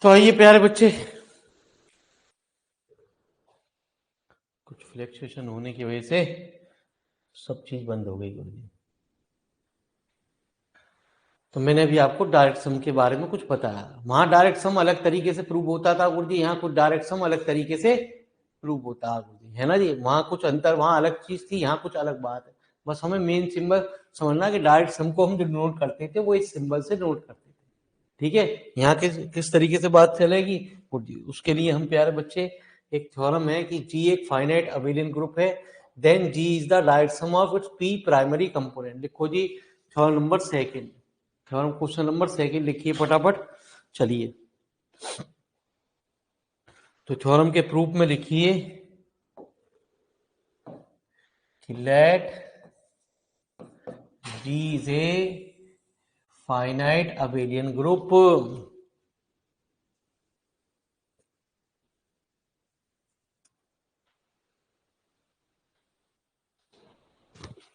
तो आइए प्यारे बच्चे, कुछ फ्लक्चुएशन होने की वजह से सब चीज बंद हो गई गुरुजी। तो मैंने अभी आपको डायरेक्ट सम के बारे में कुछ बताया। वहां डायरेक्ट सम अलग तरीके से प्रूव होता था गुरुजी, यहाँ कुछ डायरेक्ट सम अलग तरीके से प्रूव होता है गुरुजी, है ना जी। वहां कुछ अंतर, वहां अलग चीज थी, यहाँ कुछ अलग बात है। बस हमें मेन सिंबल समझना कि डायरेक्ट सम को हम जो नोट करते थे वो इस सिंबल से नोट करते थे। ठीक है, यहाँ किस तरीके से बात चलेगी गुरुजी, उसके लिए हम प्यारे बच्चे एक थ्योरम है कि जी एक फाइनाइट अबेलियन ग्रुप है, then G is the direct sum of its P primary component. लिखो G theorem number second, theorem question number second लिखिए फटाफट। चलिए तो थ्योरम के प्रूफ में लिखिए कि let G is a finite abelian group,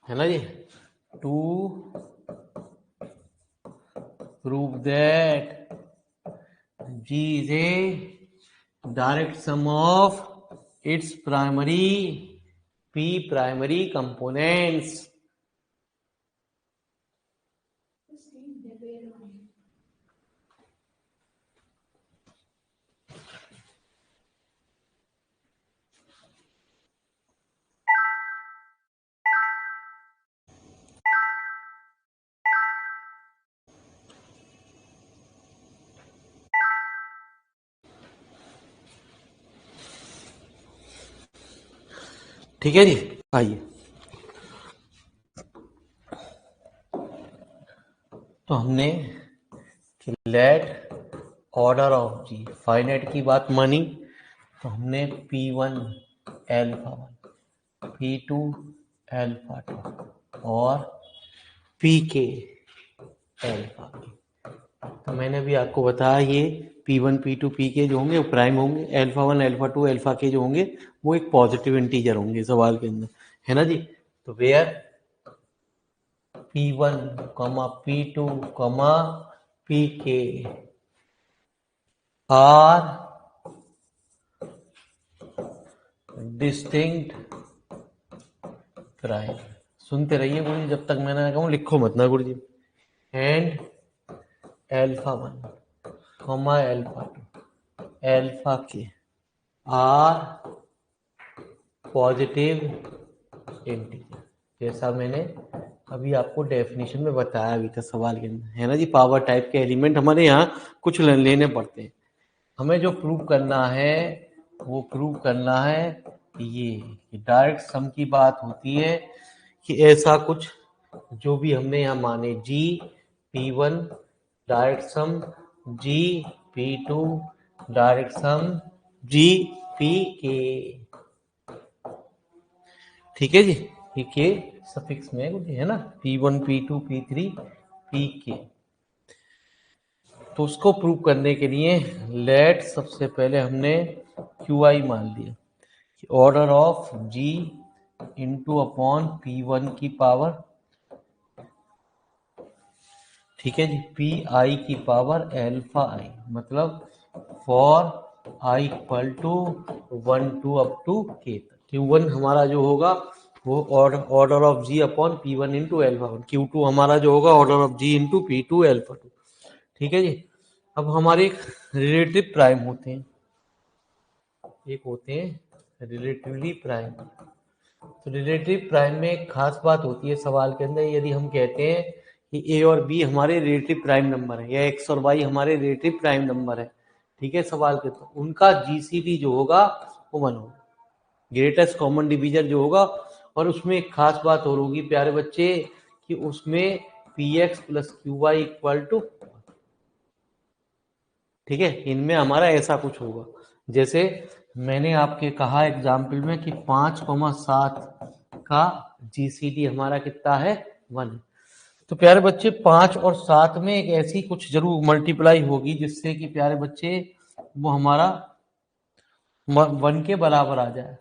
है ना जी। To prove that G is a direct sum of its primary P primary components. ठीक है जी, आइए तो हमने let order of G finite की बात मानी, तो हमने P1 अल्फा 1, P2 अल्फा 2 और Pk अल्फा के। तो मैंने भी आपको बताया ये P1 P2 Pk जो होंगे वो प्राइम होंगे, अल्फा 1 अल्फा 2 अल्फा के जो होंगे वो एक पॉजिटिव इंटीजर होंगे सवाल के अंदर, है ना जी। तो where P1 P2 Pk are distinct prime. सुनते रहिए गुरु जी, जब तक मैंने कहूँ लिखो मत ना गुरु जी। एंड अल्फा 1 अल्फा 2 अल्फा के आर पॉजिटिव इंटीजर, जैसा मैंने अभी आपको डेफिनेशन में बताया अभी तक सवाल के अंदर, है ना जी। पावर टाइप के एलिमेंट हमारे यहाँ कुछ लेने पड़ते हैं। हमें जो प्रूव करना है वो प्रूव करना है ये डायरेक्ट सम की बात होती है कि ऐसा कुछ जो भी हमने यहाँ माने जी P1 डायरेक्ट सम, जी P2 डायरेक्ट सम, जी Pk। ठीक है जी, ये के सफिक्स में है ना, P1 P2 P3 Pk। तो उसको प्रूव करने के लिए लेट सबसे पहले हमने Qi मान लिया कि order of G into upon P1 की पावर, ठीक है जी, Pi की पावर अल्फा आई, मतलब for i equal to 1 to up to k तक। Q1 हमारा जो होगा वो order of G upon P1 into alpha 1, Q2 हमारा जो होगा order of G into P2 alpha 2। ठीक है जी। अब हमारे एक रिलेटिव प्राइम होते हैं, एक होते हैं रिलेटिवली प्राइम। तो रिलेटिव प्राइम में एक खास बात होती है सवाल के अंदर, यदि हम कहते हैं कि ए और बी हमारे रिलेटिव प्राइम नंबर है या एक्स और वाई हमारे रिलेटिव प्राइम नंबर है, ठीक है, सवाल के तो उनका जीसीडी जो होगा वो 1 होगा, ग्रेटेस्ट कॉमन डिवीजर जो होगा। और उसमें एक खास बात और होगी प्यारे बच्चे कि उसमें P X plus Q Y equal to, ठीक है, इनमें हमारा ऐसा कुछ होगा। जैसे मैंने आपके कहा एग्जाम्पल में कि 5,7 का जीसीडी हमारा कितना है 1। तो प्यारे बच्चे 5 और 7 में एक ऐसी कुछ जरूर मल्टीप्लाई होगी जिससे कि प्यारे बच्चे वो हमारा 1 के बराबर आ जाए।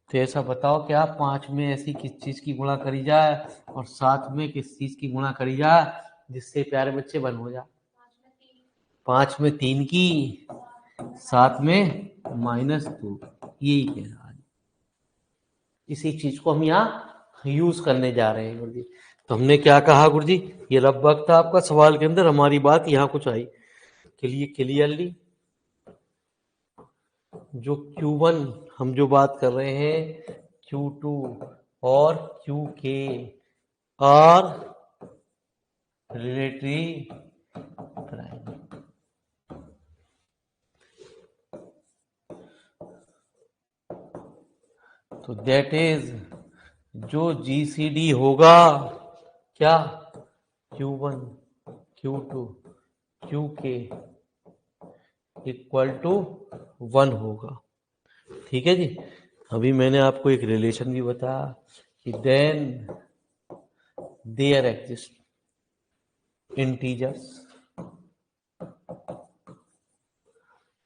तो ऐसा बताओ क्या 5 में ऐसी किस चीज की गुणा करी जाए और 7 में किस चीज की गुणा करी जाए जिससे प्यारे बच्चे 1 हो जाए। 5 में 3 की, 7 में -2, यही कह रहा है। इसी चीज को हम यहाँ यूज करने जा रहे हैं गुरुजी। तो हमने क्या कहा गुरुजी, ये रफ वक्त था आपका सवाल के अंदर, हमारी बात यहाँ कुछ आई क्लियरली। जो Q1 हम जो बात कर रहे हैं, Q2 और QK आर रिलेटरी प्राइम। तो दैट इज जो GCD होगा क्या, Q1 Q2 QK equal to 1 होगा। ठीक है जी। अभी मैंने आपको एक रिलेशन भी बताया कि then there exist integers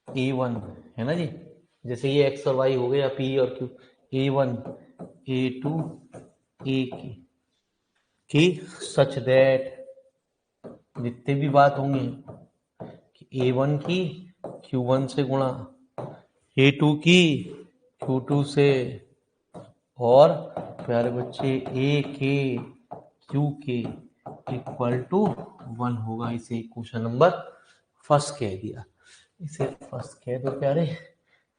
A1 है ना जी, जैसे ये x और y हो गया P और Q, A1 A2 A की सच दैट जितने भी बात होंगे कि A1 की Q1 से गुणा, A2 की Q2 से, और प्यारे बच्चे A के Q के इक्वल टू 1 होगा। इसे क्वेश्चन नंबर फर्स्ट कह दिया, इसे फर्स्ट कह दो प्यारे,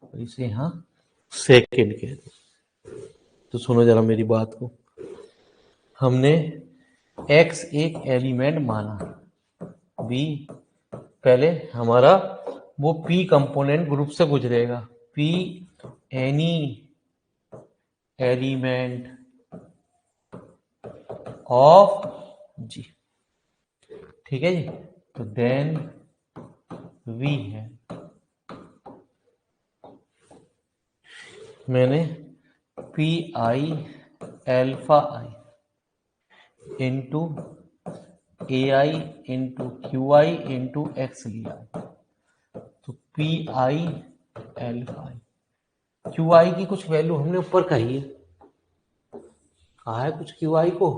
और इसे यहाँ सेकंड कह दो। तो सुनो जरा मेरी बात को, हमने x एक एलिमेंट माना, b पहले हमारा वो p कंपोनेंट ग्रुप से गुजरेगा, p any element of g। ठीक है जी। तो देन v है, मैंने P I alpha I into A I into Q I into x लिया। तो P I alpha I, Q आई की कुछ वैल्यू हमने ऊपर कही है, कहा है कुछ क्यू आई को,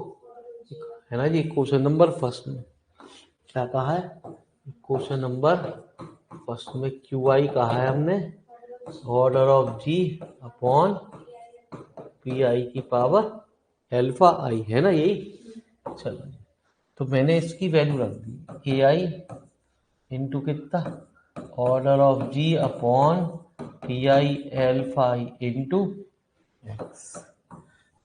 है ना जी। क्वेश्चन नंबर फर्स्ट में क्या कहा है, क्वेश्चन नंबर फर्स्ट में क्यू आई कहा है हमने, order of G upon P I की पावर एल्फा आई, है ना यही। चलो, तो मैंने इसकी वैल्यू रख दी ए आई इंटू कितना, order of G upon P I alpha I into X.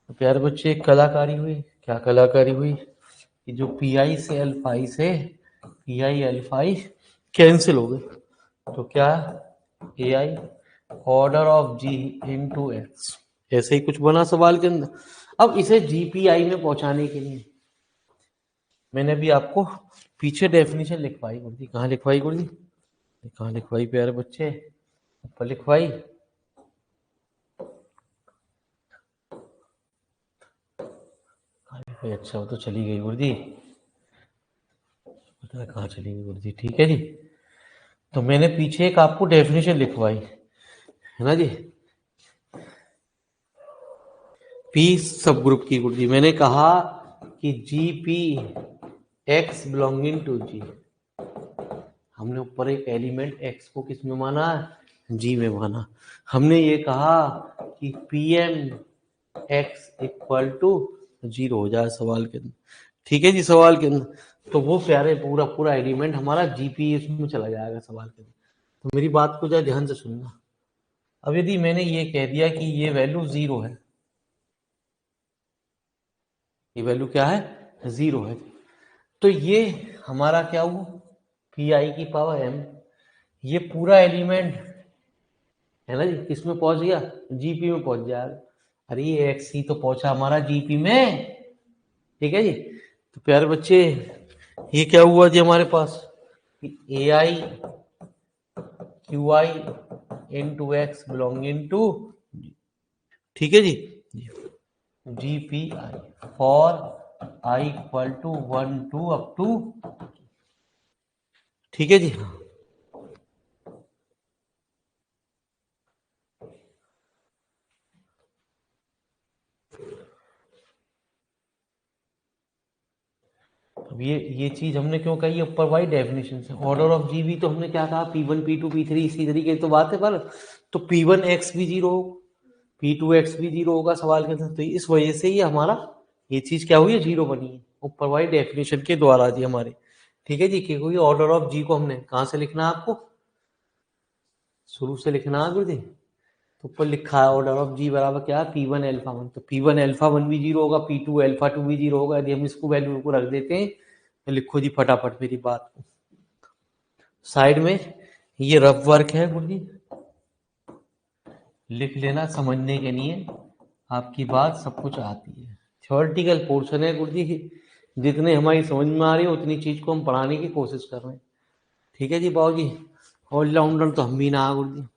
तो प्यारे बच्चे एक कलाकारी हुई, क्या कलाकारी हुई कि जो पी आई से एल्फा आई से P I alpha I cancel हो गए, तो क्या A I order of G into X, ऐसे ही कुछ बना सवाल के अंदर। अब इसे जीपीआई में पहुंचाने के लिए मैंने अभी आपको पीछे डेफिनेशन लिखवाई गुरुजी, कहाँ लिखवाई गुरुजी, कहाँ लिखवाई प्यारे बच्चे, ऊपर लिखवाई। अच्छा वो तो चली गई गुरुजी, पता है कहाँ चली गई गुरुजी। ठीक है जी। तो मैंने पीछे एक आपको डेफिनेशन लिखवाई है ना जी, पी सब ग्रुप की गुरुजी। मैंने कहा कि G P X belonging to G, हमने ऊपर एक एलिमेंट एक्स को किस में माना, जी में माना। हमने ये कहा कि P M X equal to 0 हो जाए सवाल के अंदर। ठीक है जी, सवाल के अंदर तो वो प्यारे पूरा पूरा एलिमेंट हमारा जीपीएस में चला जाएगा सवाल के अंदर। तो मेरी बात को जरा ध्यान से सुनना। अब यदि मैंने ये कह दिया कि ये वैल्यू 0 है, ये वैल्यू क्या है, 0 है, तो ये हमारा क्या हुआ, पी आई की पावर एम, ये पूरा एलिमेंट है ना जी किस में पहुंच गया, जीपी में पहुंच जाएगा। अरे ये एक्स ही तो पहुंचा हमारा जीपी में। ठीक है जी। तो प्यारे बच्चे ये क्या हुआ जी हमारे पास, A I Q I into X belonging to, ठीक है जी, G P I for I equal to 1 to up to, ठीक है जी। हाँ, अब ये चीज हमने क्यों कही ऊपर वाई डेफिनेशन से। ऑर्डर ऑफ जी भी तो हमने क्या कहा, P1 P2 P3 इसी तरीके की तो बात है। पर तो P1 x भी 0 होगा, P2 x भी 0 होगा सवाल के अंदर। तो इस वजह से ही हमारा ये चीज क्या हुई है, 0 बनी है ऊपर वाली डेफिनेशन के द्वारा जी हमारे। ठीक है जी, क्योंकि ऑर्डर ऑफ जी को हमने कहाँ से लिखना है, आपको शुरू से लिखना है गुरु जी। तो ऊपर लिखा है ऑर्डर ऑफ जी बराबर क्या है, P1 α 1। तो P1 α 1 भी 0 होगा, P2 α 2 भी 0 होगा। यदि हम इसको वैल्यू को रख देते हैं तो लिखो जी फटाफट मेरी बात को साइड में। ये रफ वर्क है गुरु जी, लिख लेना समझने के लिए, आपकी बात सब कुछ आती है। थ्योरेटिकल पोर्शन है गुरु जी, जितने हमारी समझ में आ रही है उतनी चीज को हम पढ़ाने की कोशिश कर रहे हैं। ठीक है जी बाबू जी, ऑलराउंडर तो हम भी ना गुरु जी।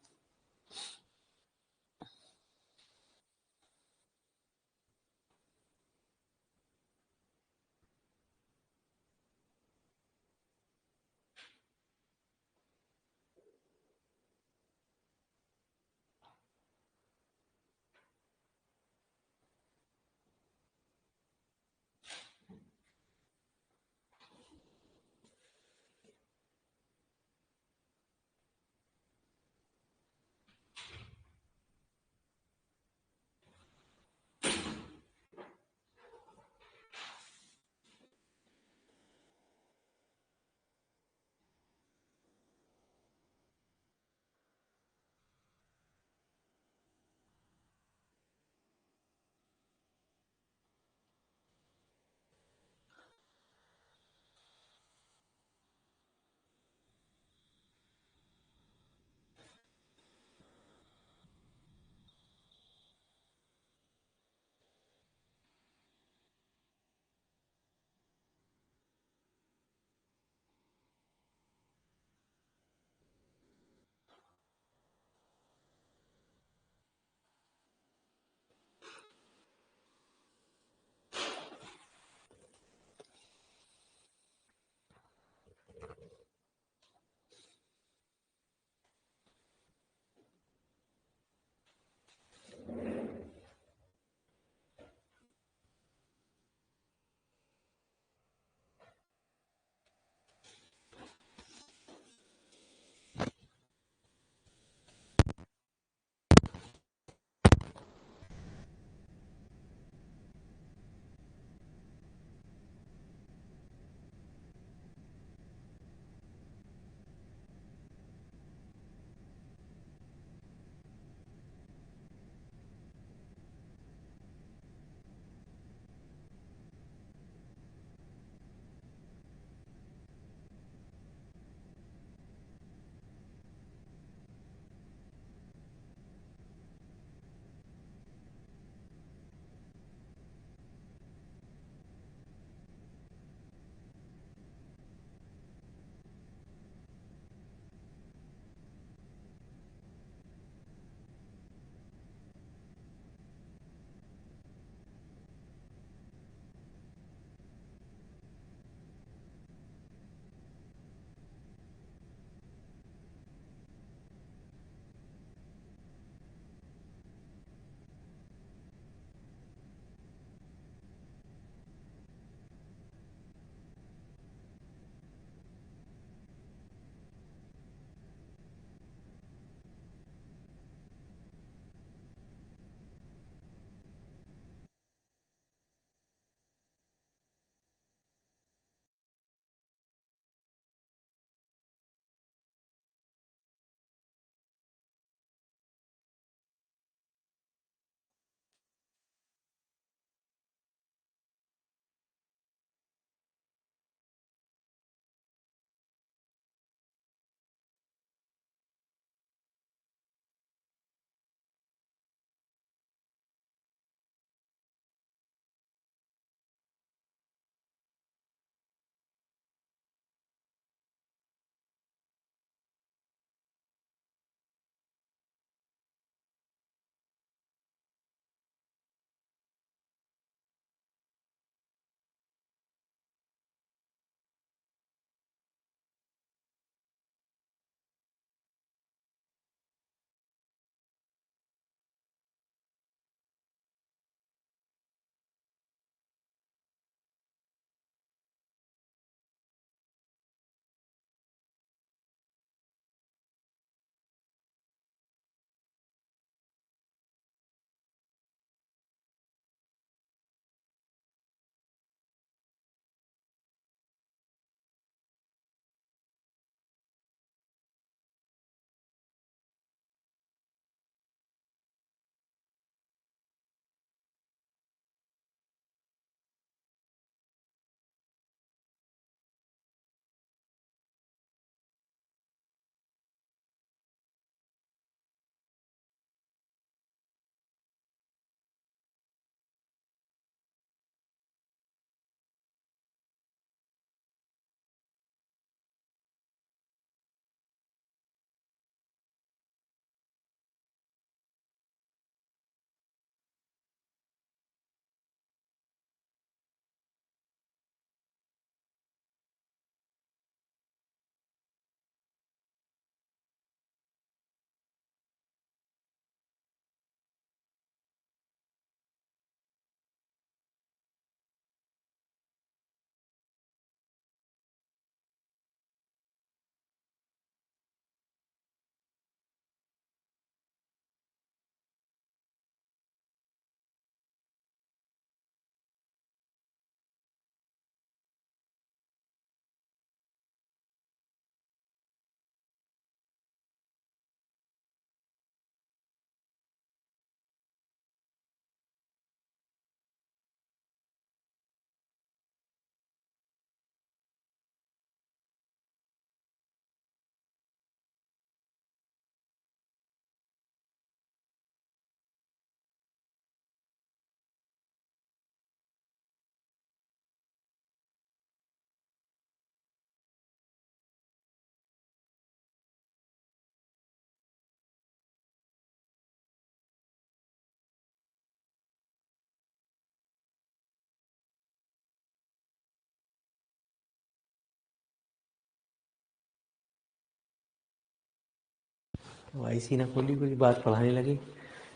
वाईसी ना खोली कोई बात पढ़ाने लगे।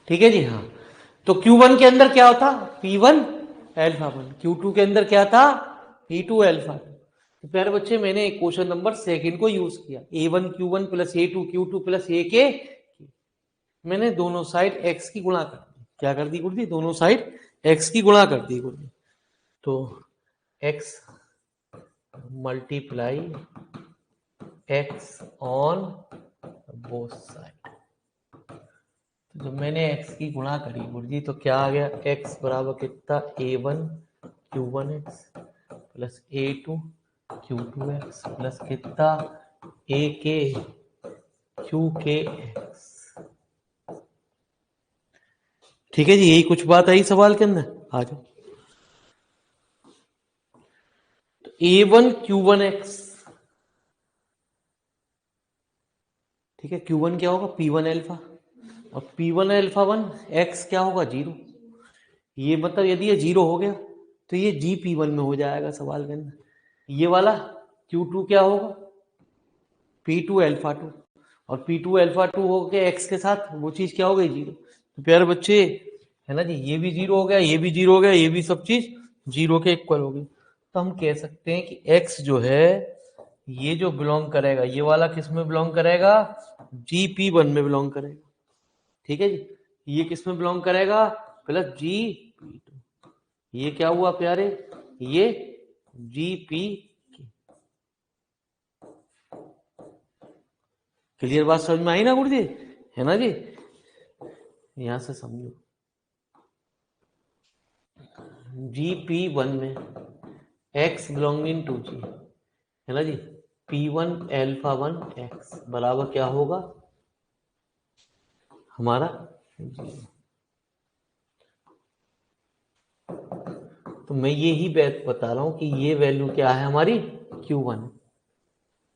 ठीक है जी। हाँ, तो Q1 के अंदर क्या होता, P1 अल्फा 1, Q2 के अंदर क्या था, P2 अल्फा 2। तो प्यारे बच्चे मैंने क्वेश्चन नंबर सेकंड को यूज किया, A1 Q1 plus A2 Q2 plus AK, मैंने दोनों साइड x की गुणा कर दी। क्या कर दी गुरुजी, दोनों साइड x की गुणा कर दी गुरुजी। तो x multiply x on both side. जब मैंने x की गुणा करी गुरुजी तो क्या आ गया, x बराबर कितना, A1 Q1x plus A2 Q2x plus कितना AK QKx। ठीक है जी, यही कुछ बात आई सवाल के अंदर। आ जाओ। तो A1 Q1x, ठीक है, Q1 क्या होगा, P1 अल्फा, और P1 अल्फा 1, x क्या होगा 0। ये मतलब यदि ये 0 हो गया तो ये GP1 में हो जाएगा सवाल के अंदर। ये वाला Q2 क्या होगा, P2 अल्फा 2, और P2 अल्फा 2 हो गया x के साथ, वो चीज क्या हो गई 0। तो प्यारे बच्चे है ना जी, ये भी 0 हो गया, ये भी 0 हो गया, ये भी सब चीज 0 के इक्वल हो गई। तो हम कह सकते हैं कि x जो है ये जो बिलोंग करेगा, ये वाला किस में बिलोंग करेगा, GP1 में बिलोंग करेगा। ठीक है जी, ये किस में बिलोंग करेगा, प्लस GP2। ये क्या हुआ प्यारे, ये GP। क्लियर बात समझ में आई ना गुरुजी, है ना जी। यहां से समझो, GP1 में x बिलोंगिंग टू G, है ना जी, P1 अल्फा 1 x बराबर क्या होगा हमारा 0। तो मैं ये ही बता रहा हूं कि ये वैल्यू क्या है हमारी Q1।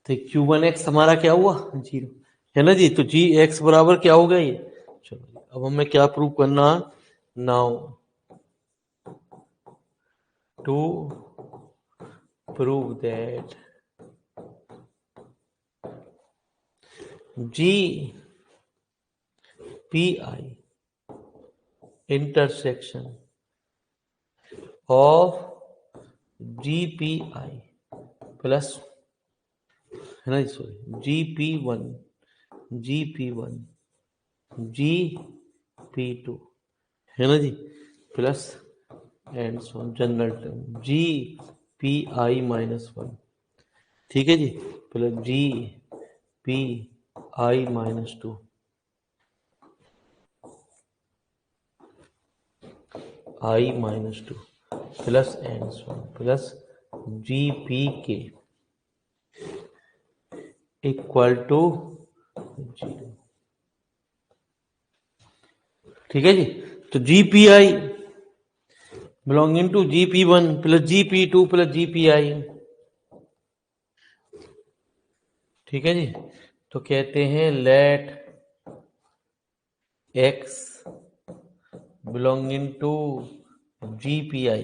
तो Q1x हमारा क्या हुआ 0, है ना जी। तो Gx बराबर क्या होगा ये। चलो अब हमें क्या प्रूव करना, now to prove that GPI intersection of GPI plus, है ना, सॉरी, GP1 GP2, है ना जी, plus and so general term GPI -1, ठीक है जी, plus GPI -2 I-2 plus and so plus GPK equal to 0। ठीक है जी। तो GPI belonging to GP1 plus GP2 plus GPI, ठीक है जी। तो कहते हैं let x belonging to GPI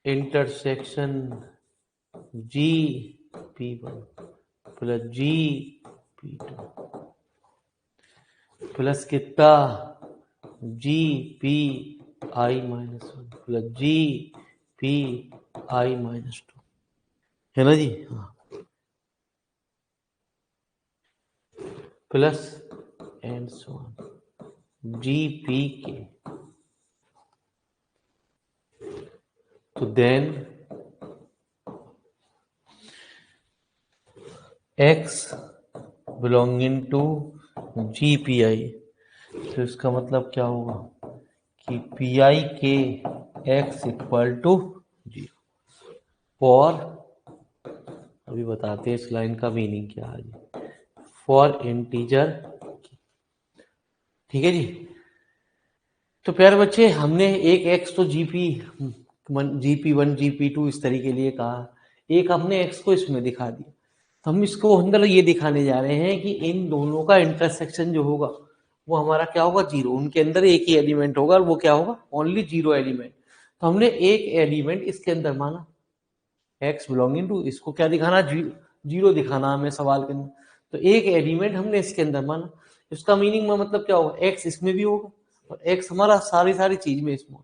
intersection GP1 plus GP2 plus कितना GPI -1 प्लस GPI -2, है ना जी। हाँ, प्लस एंड सो GPK। तो then x belonging to GPI, तो इसका मतलब क्या होगा कि PI के x इक्वल टू 0 फॉर, अभी बताते हैं इस लाइन का मीनिंग क्या है, फॉर इंटीजर। ठीक है जी। तो प्यारे बच्चे हमने एक x तो GP1 GP2 इस तरीके के लिए कहा, एक हमने x को इसमें दिखा दिया। तो हम इसको अंदर ये दिखाने जा रहे हैं कि इन दोनों का इंटरसेक्शन जो होगा वो हमारा क्या होगा 0, उनके अंदर एक ही एलिमेंट होगा और वो क्या होगा ओनली 0 एलिमेंट। तो हमने एक एलिमेंट इसके अंदर माना x बिलोंगिंग टू, इसको क्या दिखाना 0 दिखाना हमें सवाल के अंदर। तो एक एलिमेंट हमने इसके अंदर माना, इसका मीनिंग मतलब क्या होगा, एक्स इसमें भी होगा और एक्स हमारा सारी सारी चीज में इसमें।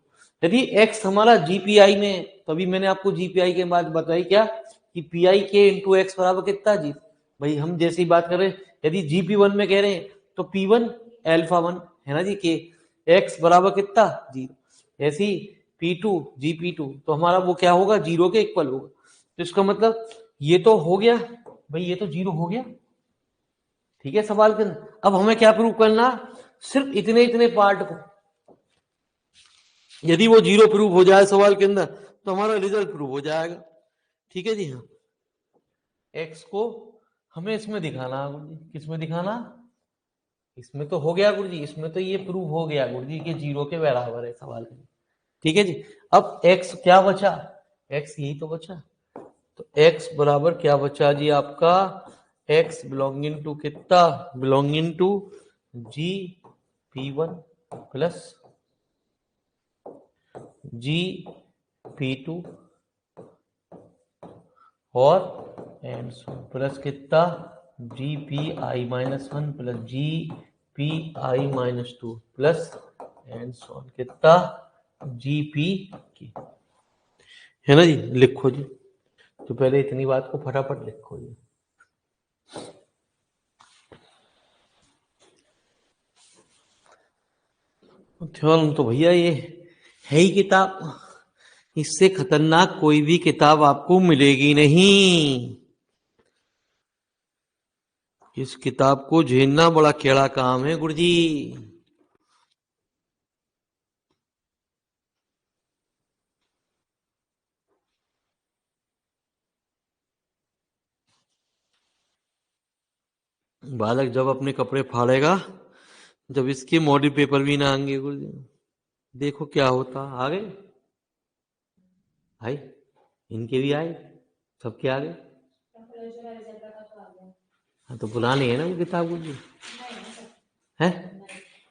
यदि एक्स हमारा जीपीआई में है, तो अभी मैंने आपको जीपीआई के बाद बताई क्या कि पी आई के इंटू एक्स बराबर कितना जी। भाई हम जैसे ही बात कर रहे हैं, यदि जीपी वन में कह रहे हैं तो पी वन एल्फा वन है ना जी, के एक्स बराबर कितना जीरो। ऐसे ही P two G P two तो हमारा वो क्या होगा, जीरो के इक्वल होगा। तो इसका मतलब ये तो हो गया भाई, ये तो जीरो हो गया, ठीक है सवाल के अंदर। अब हमें क्या प्रूव करना, सिर्फ इतने इतने पार्ट को यदि वो जीरो प्रूव हो जाए सवाल के अंदर तो हमारा रिजल्ट प्रूव हो जाएगा, ठीक है जी। हाँ, एक्स को हमें इसमें दिखाना है गुरु जी, किसमें दिखाना, इसमें तो हो गया गुरु जी, इसमें तो ये प्रूव हो गया गुरु जी कि जीरो के बराबर है सवाल के, ठीक है जी। अब एक्स क्या बचा, एक्स यही तो बचा, तो एक्स बराबर क्या बचा जी आपका, एक्स बिलोंगिंग टू कितना, belonging to G P one plus G P two और एंड सो प्लस कितना G P I minus one plus G P I minus two plus and so कितना जी पी की, है ना जी। लिखो जी, तो पहले इतनी बात को फटाफट लिखो जी। थ्योरम तो भैया ये है ही किताब, इससे खतरनाक कोई भी किताब आपको मिलेगी नहीं। इस किताब को झेलना बड़ा केड़ा काम है गुरुजी। बालक जब अपने कपड़े फाड़ेगा, जब इसके मॉडल पेपर भी ना आएंगे गुरुजी, देखो क्या होता। आ गए भाई, इनके भी आए, सबके आ गए। हाँ तो पुरानी है ना वो किताब गुरुजी, है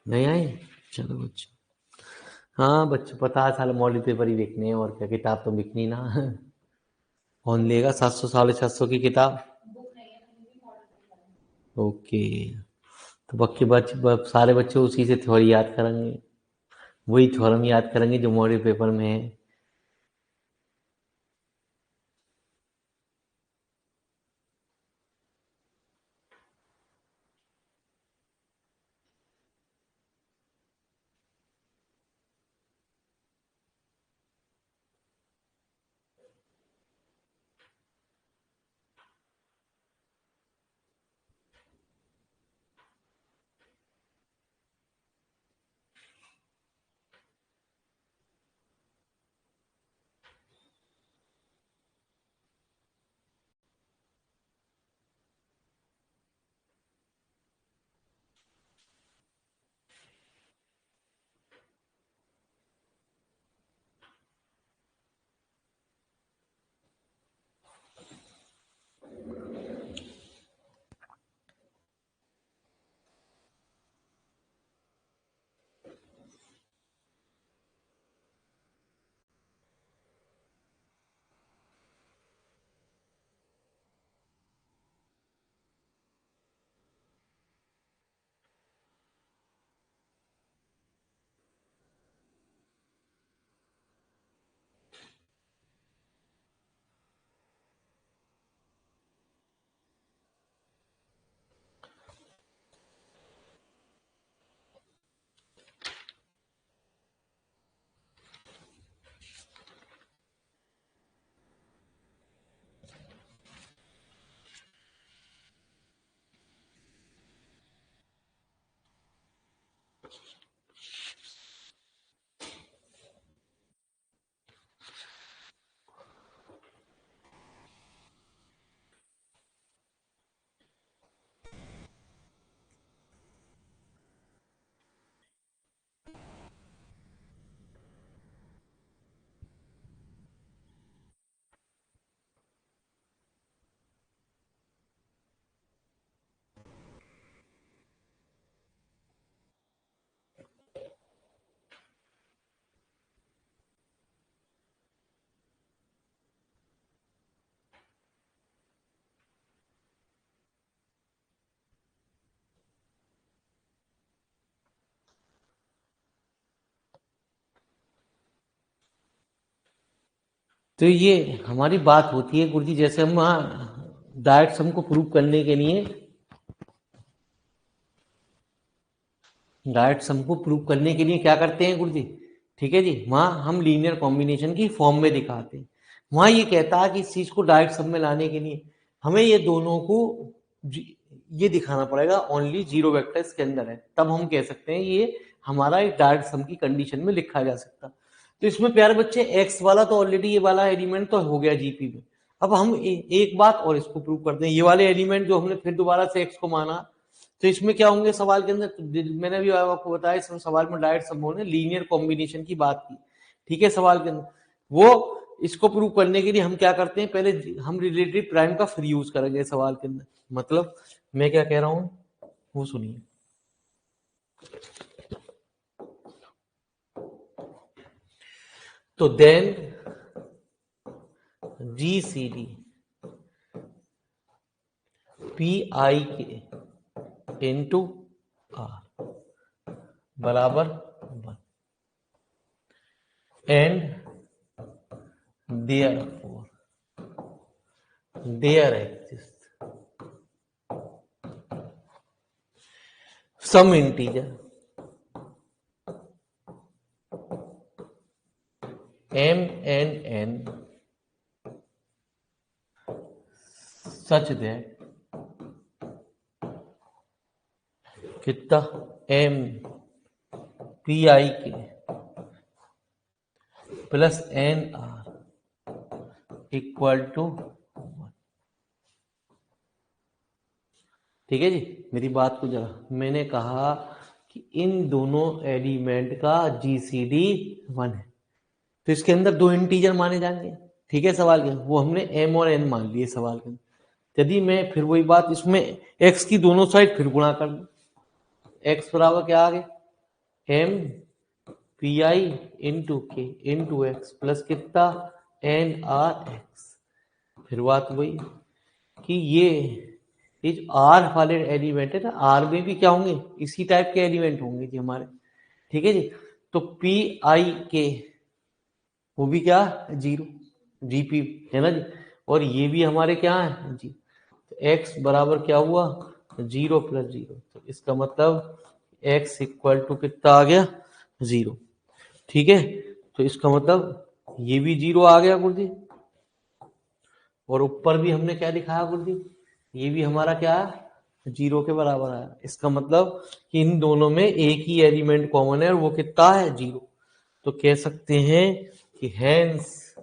नहीं आए, चलो बच्चों। हाँ बच्चों, 50 साल मॉडल पेपर ही बिकने हैं, और क्या, किताब तो बिकनी ना। कौन लेगा 700 750 की किताब। ओके, तो बाकी सारे बच्चे उसी से थ्योरी याद करेंगे, वही थ्योरम याद करेंगे जो मॉडल पेपर में है। तो ये हमारी बात होती है गुरुजी, जैसे हम डायरेक्ट सम को प्रूव करने के लिए क्या करते हैं गुरुजी, ठीक है जी, वहाँ हम लीनियर कॉम्बिनेशन की फॉर्म में दिखाते हैं। वहाँ ये कहता है कि इस चीज को डायरेक्ट सम में लाने के लिए हमें ये दोनों को ये दिखाना पड़ेगा ओनली जीरो वेक्टर इसके अंदर है, तब हम कह सकते हैं ये हमारा एक डायरेक्ट सम की कंडीशन में लिखा जा सकता। तो इसमें प्यारे बच्चे एक्स वाला तो ऑलरेडी ये वाला एलिमेंट तो हो गया जीपी में। अब हम एक बात और इसको प्रूव करते हैं, ये वाले एलिमेंट जो हमने फिर दोबारा से एक्स को माना, तो इसमें क्या होंगे सवाल के अंदर, मैंने भी आपको बताया इसमें सवाल में डायरेक्ट सम ने लीनियर कॉम्बिनेशन की बात की, ठीक है। सवाल के अंदर वो इसको प्रूव करने के लिए हम क्या करते हैं, पहले हम रिलेटिव प्राइम का फ्री यूज करेंगे सवाल के अंदर। मतलब मैं क्या कह रहा हूं वो सुनिए। तो देन GCD पी आई के इंटू आर बराबर 1 and there exist some integer m and n such that कितना m पी आई के plus N R equal to 1। ठीक है जी, मेरी बात को जरा, मैंने कहा कि इन दोनों एलिमेंट का GCD 1 है, तो इसके अंदर दो इंटीजर माने जाएंगे, ठीक है। सवाल के वो हमने m और n मान लिए सवाल के अंदर। यदि मैं फिर वही बात इसमें x की दोनों साइड फिर गुणा कर दूं, x बराबर क्या आ गया m पी आई इंटू के इंटू एक्स प्लस कितना एन आर एक्स। फिर बात वही कि ये जो आर वाले एलिमेंट है ना, आर में भी क्या होंगे, इसी टाइप के एलिमेंट होंगे जी हमारे, ठीक है जी। तो पी आई के वो भी क्या जीरो जीपी है ना जी, और ये भी हमारे क्या है जी। तो एक्स बराबर क्या हुआ जीरो प्लस जीरो, तो इसका मतलब एक्स इक्वल टू कितना आ गया जीरो, ठीक है। तो इसका मतलब ये भी जीरो आ गया गुरुजी, और ऊपर भी हमने क्या दिखाया गुरुजी, ये भी हमारा क्या है जीरो के बराबर आया। इसका मतलब कि इन दोनों में एक ही एलिमेंट कॉमन है और वो कितना है जीरो। तो कह सकते हैं कि hence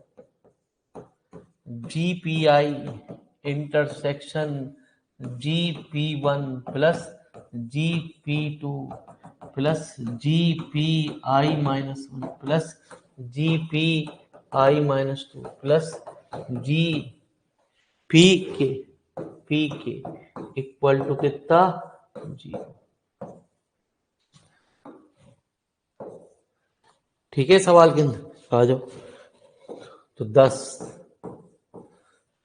GPI intersection GP1 plus GP2 plus GPI-1 plus GPI-2 plus GPK equal to कितना जीरो। ठीक है, सवाल के अंदर आ जाओ। तो 10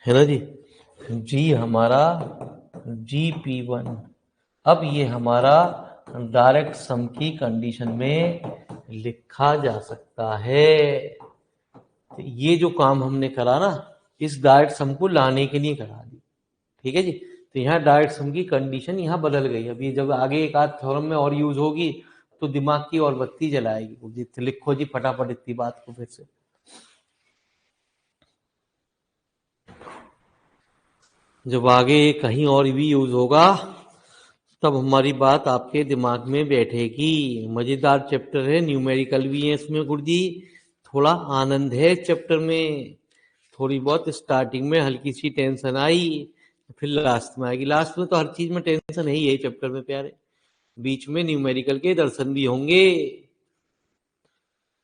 है ना जी, जी हमारा GP1, अब ये हमारा डायरेक्ट सम की कंडीशन में लिखा जा सकता है। तो ये जो काम हमने करा ना, इस डायरेक्ट सम को लाने के लिए करा दी, ठीक है जी। तो यहाँ डायरेक्ट सम की कंडीशन यहाँ बदल गई। अभी जब आगे एक आध थ्योरम में और यूज होगी तो दिमाग की और बत्ती जलाएगी। तो लिखो जी फटाफट इतनी बात को फिर से। जब आगे कहीं और भी यूज होगा तब हमारी बात आपके दिमाग में बैठेगी। मजेदार चैप्टर है, न्यूमेरिकल भी है इसमें गुरुजी, थोड़ा आनंद है चैप्टर में। थोड़ी बहुत स्टार्टिंग में हल्की सी टेंशन आई, फिर लास्ट में आएगी। लास्ट में तो हर चीज में टेंशन है ही है चैप्टर में प्यारे, बीच में न्यूमेरिकल के दर्शन भी होंगे।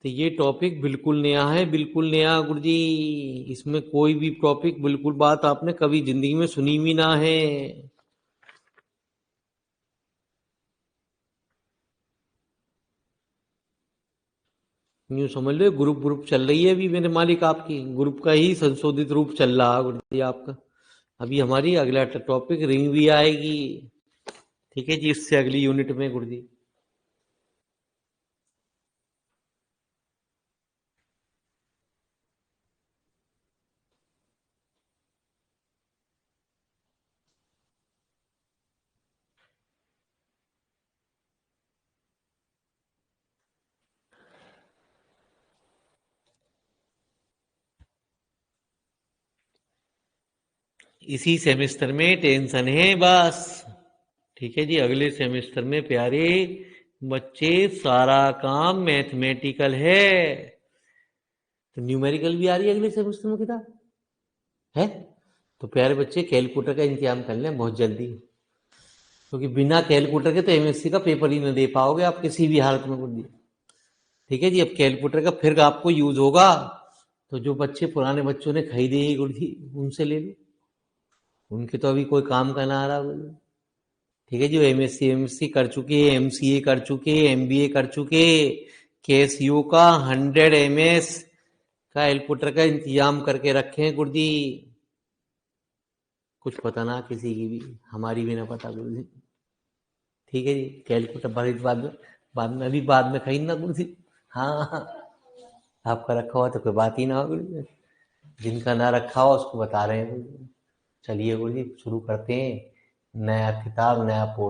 तो ये टॉपिक बिल्कुल नया है, बिल्कुल नया गुरुजी। इसमें कोई भी टॉपिक बिल्कुल बात आपने कभी जिंदगी में सुनी भी ना है। न्यू समझ लो, ग्रुप ग्रुप चल रही है अभी मेरे मालिक, आपकी ग्रुप का ही संशोधित रूप चल रहा है गुरुजी आपका। अभी हमारी अगला टॉपिक रिंग भी आएगी, ठीक है जी, इससे अगली यूनिट में गुरुजी। इसी सेमेस्टर में टेंशन है बस। ठीक है जी, अगले सेमेस्टर में प्यारे बच्चे सारा काम मैथमेटिकल है। तो न्यूमेरिकल भी आ रही है अगले सेमेस्टर में किताब है। तो प्यारे बच्चे कैलकुलेटर का इंतजाम कर लें बहुत जल्दी, क्योंकि बिना कैलकुलेटर के तो एमएससी का पेपर ही नहीं दे पाओगे आप किसी भी हालत में कुछ दिए। ठीक है जी, अब कैलकुलेटर का फिर आपको यूज होगा, तो जो बच्चे पुराने बच्चों ने खरीदी है गुड़ती उनसे ले लो, उनके तो अभी कोई काम का ना आ रहा बोलो। ठीक है जी, वो एमएससी एमएससी कर चुके, एमसीए कर चुके, एमबीए कर चुके, केएसयू का 100 MS का कैलकुलेटर का इंतजाम करके रखे हैं गुरुजी। कुछ पता ना किसी की भी, हमारी भी ना पता गुरुजी। ठीक है जी, कैलकुलेटर बाद में अभी बाद में खरीदना गुरुजी। हाँ हाँ, आपका रखा हुआ तो कोई बात ही ना हो गुरुजी, जिनका ना रखा हो उसको बता रहे हैं गुरुजी। चलिए गुरुजी शुरू करते हैं, नया किताब नया पोर्ट।